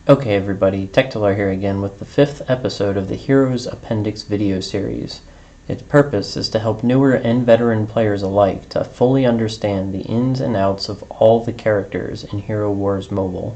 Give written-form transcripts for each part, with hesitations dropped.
Okay everybody, Tectalar here again with the 5th episode of the Heroes Appendix video series. Its purpose is to help newer and veteran players alike to fully understand the ins and outs of all the characters in Hero Wars Mobile.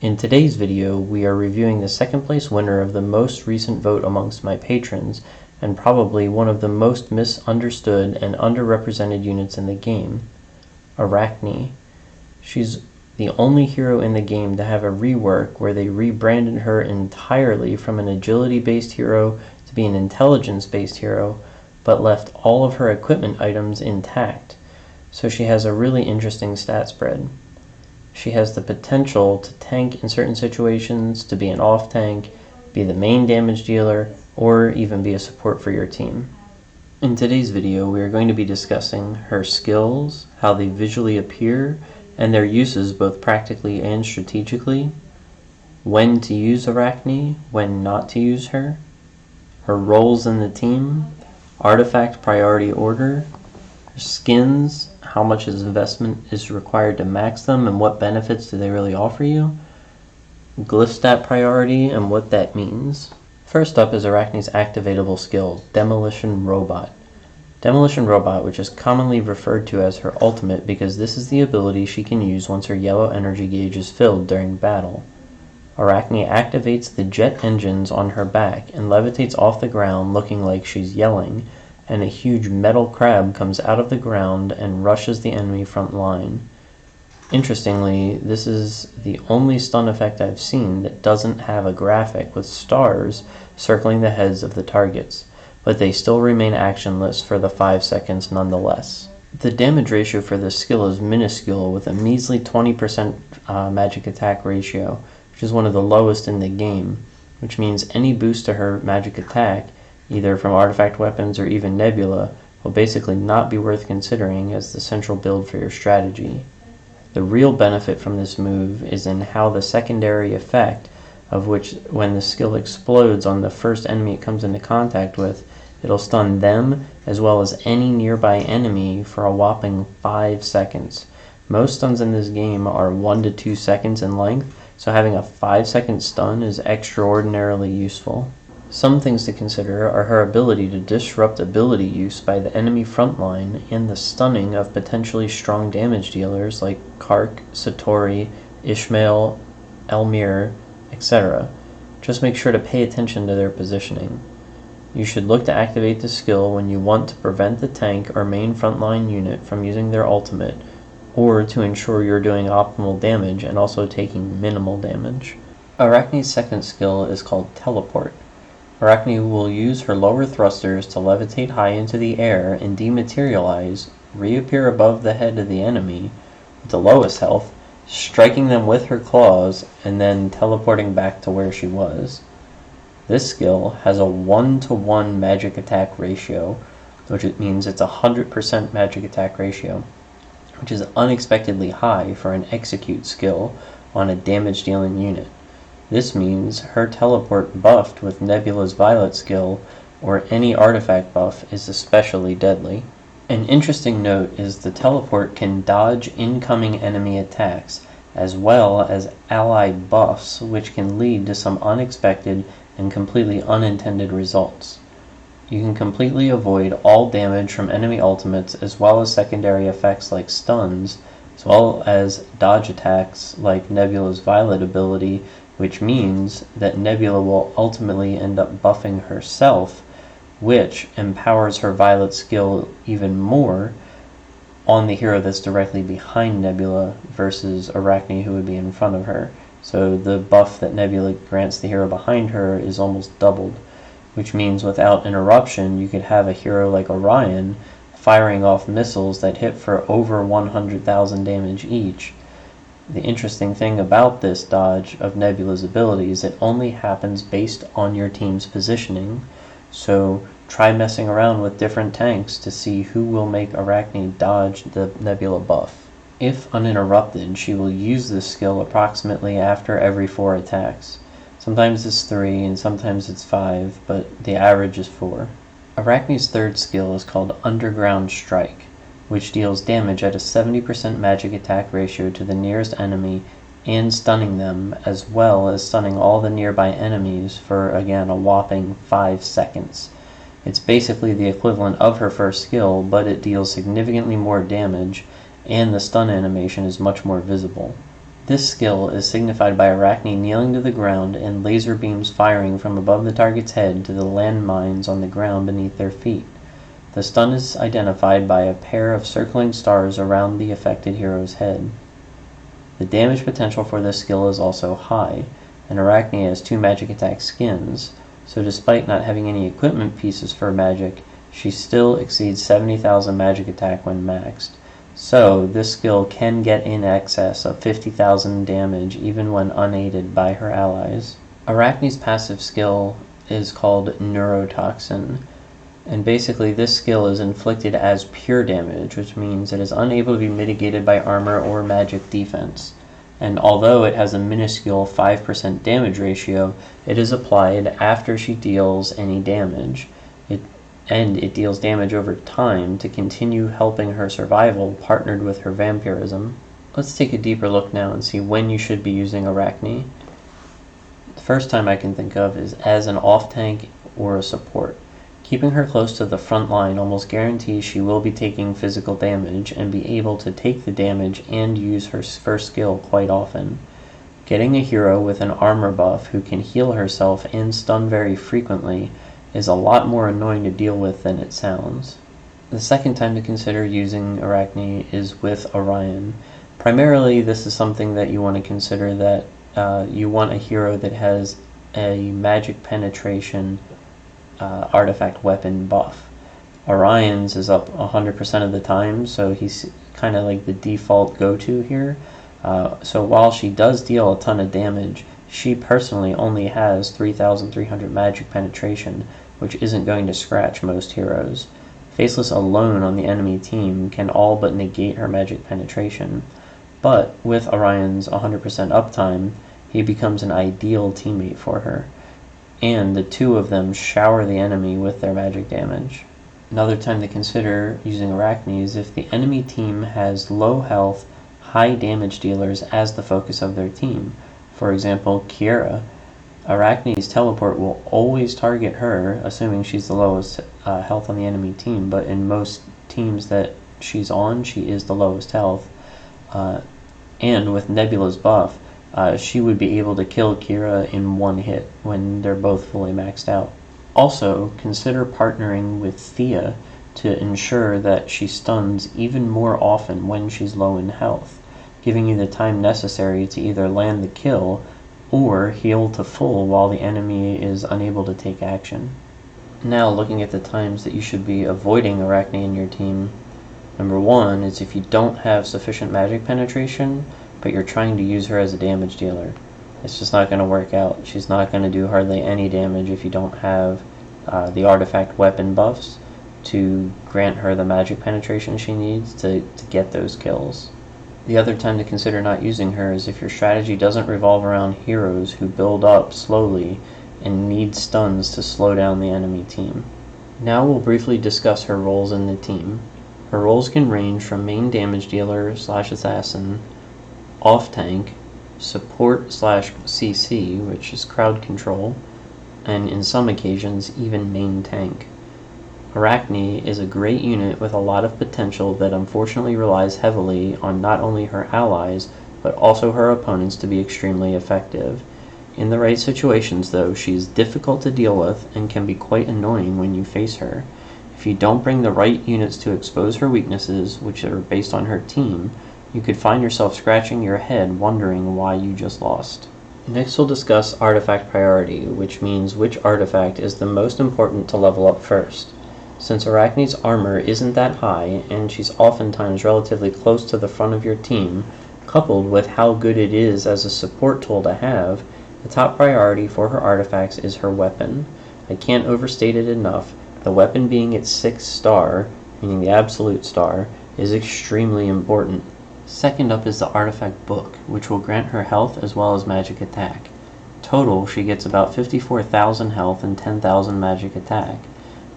In today's video, we are reviewing the second place winner of the most recent vote amongst my patrons, and probably one of the most misunderstood and underrepresented units in the game, Arachne. She's the only hero in the game to have a rework where they rebranded her entirely from an agility-based hero to be an intelligence-based hero, but left all of her equipment items intact. So she has a really interesting stat spread. She has the potential to tank in certain situations, to be an off-tank, be the main damage dealer, or even be a support for your team. In today's video, we are going to be discussing her skills, how they visually appear, and their uses both practically and strategically, when to use Arachne, when not to use her, her roles in the team, artifact priority order, her skins, how much investment is required to max them and what benefits do they really offer you, glyph stat priority and what that means. First up is Arachne's activatable skill, Demolition Robot. Demolition Robot, which is commonly referred to as her ultimate because this is the ability she can use once her yellow energy gauge is filled during battle. Arachne activates the jet engines on her back and levitates off the ground looking like she's yelling, and a huge metal crab comes out of the ground and rushes the enemy front line. Interestingly, this is the only stun effect I've seen that doesn't have a graphic with stars circling the heads of the targets, but they still remain actionless for the 5 seconds nonetheless. The damage ratio for this skill is minuscule with a measly 20% magic attack ratio, which is one of the lowest in the game, which means any boost to her magic attack, either from artifact weapons or even Nebula, will basically not be worth considering as the central build for your strategy. The real benefit from this move is in how the secondary effect, of which when the skill explodes on the first enemy it comes into contact with, it'll stun them as well as any nearby enemy for a whopping 5 seconds. Most stuns in this game are 1 to 2 seconds in length, so having a 5-second stun is extraordinarily useful. Some things to consider are her ability to disrupt ability use by the enemy frontline and the stunning of potentially strong damage dealers like Kark, Satori, Ishmael, Elmir, etc. Just make sure to pay attention to their positioning. You should look to activate the skill when you want to prevent the tank or main frontline unit from using their ultimate, or to ensure you're doing optimal damage and also taking minimal damage. Arachne's second skill is called Teleport. Arachne will use her lower thrusters to levitate high into the air and dematerialize, reappear above the head of the enemy with the lowest health, striking them with her claws, and then teleporting back to where she was. This skill has a 1-to-1 magic attack ratio, which means it's a 100% magic attack ratio, which is unexpectedly high for an execute skill on a damage dealing unit. This means her teleport buffed with Nebula's Violet skill or any artifact buff is especially deadly. An interesting note is the teleport can dodge incoming enemy attacks as well as ally buffs, which can lead to some unexpected and completely unintended results. You can completely avoid all damage from enemy ultimates as well as secondary effects like stuns, as well as dodge attacks like Nebula's Violet ability, which means that Nebula will ultimately end up buffing herself, which empowers her Violet skill even more on the hero that's directly behind Nebula versus Arachne, who would be in front of her. So the buff that Nebula grants the hero behind her is almost doubled, which means without interruption you could have a hero like Orion firing off missiles that hit for over 100,000 damage each. The interesting thing about this dodge of Nebula's ability is it only happens based on your team's positioning, so try messing around with different tanks to see who will make Arachne dodge the Nebula buff. If uninterrupted, she will use this skill approximately after every 4 attacks. Sometimes it's 3 and sometimes it's 5, but the average is 4. Arachne's third skill is called Underground Strike, which deals damage at a 70% magic attack ratio to the nearest enemy and stunning them, as well as stunning all the nearby enemies for, again, a whopping 5 seconds. It's basically the equivalent of her first skill, but it deals significantly more damage, and the stun animation is much more visible. This skill is signified by Arachne kneeling to the ground and laser beams firing from above the target's head to the landmines on the ground beneath their feet. The stun is identified by a pair of circling stars around the affected hero's head. The damage potential for this skill is also high, and Arachne has 2 magic attack skins, so despite not having any equipment pieces for magic, she still exceeds 70,000 magic attack when maxed. So, this skill can get in excess of 50,000 damage even when unaided by her allies. Arachne's passive skill is called Neurotoxin, and basically this skill is inflicted as pure damage, which means it is unable to be mitigated by armor or magic defense. And although it has a minuscule 5% damage ratio, it is applied after she deals any damage. It deals damage over time to continue helping her survival, partnered with her vampirism. Let's take a deeper look now and see when you should be using Arachne. The first time I can think of is as an off-tank or a support. Keeping her close to the front line almost guarantees she will be taking physical damage and be able to take the damage and use her first skill quite often. Getting a hero with an armor buff who can heal herself and stun very frequently is a lot more annoying to deal with than it sounds. The second time to consider using Arachne is with Orion. Primarily, this is something that you want to consider that you want a hero that has a magic penetration artifact weapon buff. Orion's is up 100% of the time, so he's kind of like the default go-to here. So while she does deal a ton of damage, she personally only has 3,300 magic penetration, which isn't going to scratch most heroes. Faceless alone on the enemy team can all but negate her magic penetration, but with Orion's 100% uptime, he becomes an ideal teammate for her, and the two of them shower the enemy with their magic damage. Another time to consider using Arachne is if the enemy team has low health, high damage dealers as the focus of their team. For example, Kiera. Arachne's teleport will always target her, assuming she's the lowest health on the enemy team, but in most teams that she's on, she is the lowest health. And with Nebula's buff, she would be able to kill Kiera in one hit when they're both fully maxed out. Also, consider partnering with Thea to ensure that she stuns even more often when she's low in health, giving you the time necessary to either land the kill or heal to full while the enemy is unable to take action. Now, looking at the times that you should be avoiding Arachne in your team. Number 1 is if you don't have sufficient magic penetration, but you're trying to use her as a damage dealer. It's just not going to work out. She's not going to do hardly any damage if you don't have the artifact weapon buffs to grant her the magic penetration she needs to get those kills. The other time to consider not using her is if your strategy doesn't revolve around heroes who build up slowly and need stuns to slow down the enemy team. Now we'll briefly discuss her roles in the team. Her roles can range from main damage dealer / assassin, off-tank, support / CC, which is crowd control, and in some occasions even main tank. Arachne is a great unit with a lot of potential that unfortunately relies heavily on not only her allies, but also her opponents to be extremely effective. In the right situations, though, she is difficult to deal with and can be quite annoying when you face her. If you don't bring the right units to expose her weaknesses, which are based on her team, you could find yourself scratching your head wondering why you just lost. Next we'll discuss artifact priority, which means which artifact is the most important to level up first. Since Arachne's armor isn't that high, and she's oftentimes relatively close to the front of your team, coupled with how good it is as a support tool to have, the top priority for her artifacts is her weapon. I can't overstate it enough. The weapon being its 6th star, meaning the absolute star, is extremely important. Second up is the artifact book, which will grant her health as well as magic attack. Total, she gets about 54,000 health and 10,000 magic attack.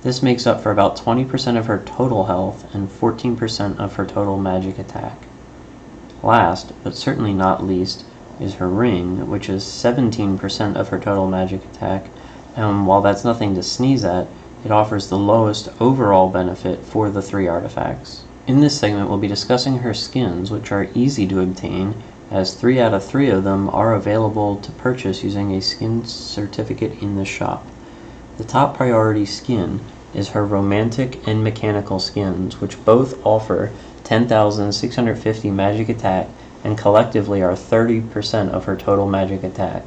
This makes up for about 20% of her total health and 14% of her total magic attack. Last, but certainly not least, is her ring, which is 17% of her total magic attack, and while that's nothing to sneeze at, it offers the lowest overall benefit for the 3 artifacts. In this segment, we'll be discussing her skins, which are easy to obtain, as 3 out of 3 of them are available to purchase using a skin certificate in the shop. The top priority skin is her romantic and mechanical skins, which both offer 10,650 magic attack and collectively are 30% of her total magic attack.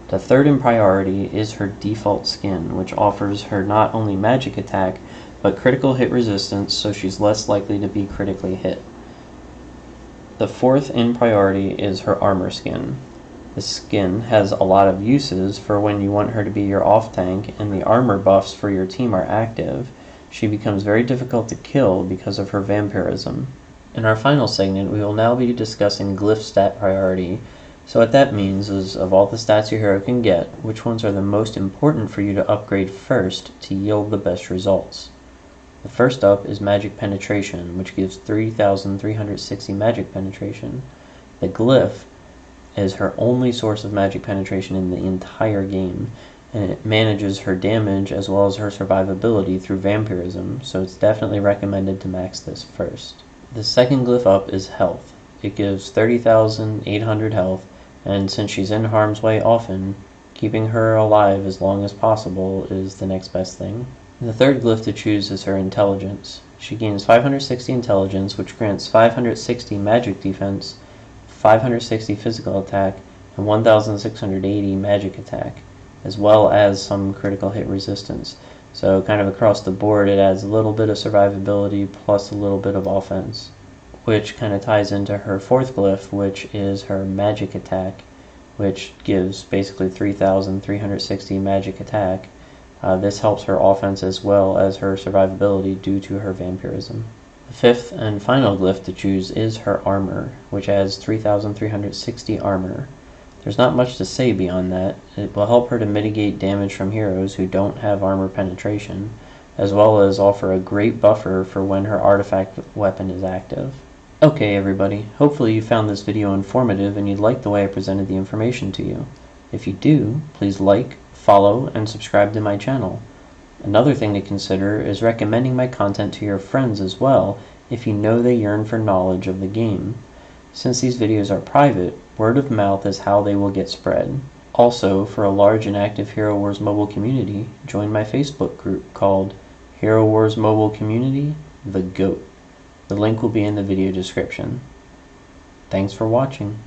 The third in priority is her default skin, which offers her not only magic attack, but critical hit resistance, so she's less likely to be critically hit. The fourth in priority is her armor skin. This skin has a lot of uses for when you want her to be your off tank and the armor buffs for your team are active. She becomes very difficult to kill because of her vampirism. In our final segment, we will now be discussing glyph stat priority. So what that means is, of all the stats your hero can get, which ones are the most important for you to upgrade first to yield the best results. The first up is magic penetration, which gives 3,360 magic penetration. The glyph is her only source of magic penetration in the entire game, and it manages her damage as well as her survivability through vampirism, so it's definitely recommended to max this first. The second glyph up is health. It gives 30,800 health, and since she's in harm's way often, keeping her alive as long as possible is the next best thing. The third glyph to choose is her intelligence. She gains 560 intelligence, which grants 560 magic defense, 560 physical attack, and 1,680 magic attack, as well as some critical hit resistance. So kind of across the board, it adds a little bit of survivability plus a little bit of offense, which kind of ties into her fourth glyph, which is her magic attack, which gives basically 3,360 magic attack. This helps her offense as well as her survivability due to her vampirism. The fifth and final glyph to choose is her armor, which adds 3,360 armor. There's not much to say beyond that. It will help her to mitigate damage from heroes who don't have armor penetration, as well as offer a great buffer for when her artifact weapon is active. Okay everybody, hopefully you found this video informative and you liked the way I presented the information to you. If you do, please like, follow, and subscribe to my channel. Another thing to consider is recommending my content to your friends as well if you know they yearn for knowledge of the game. Since these videos are private, word of mouth is how they will get spread. Also, for a large and active Hero Wars mobile community, join my Facebook group called Hero Wars Mobile Community, The GOAT. The link will be in the video description. Thanks for watching.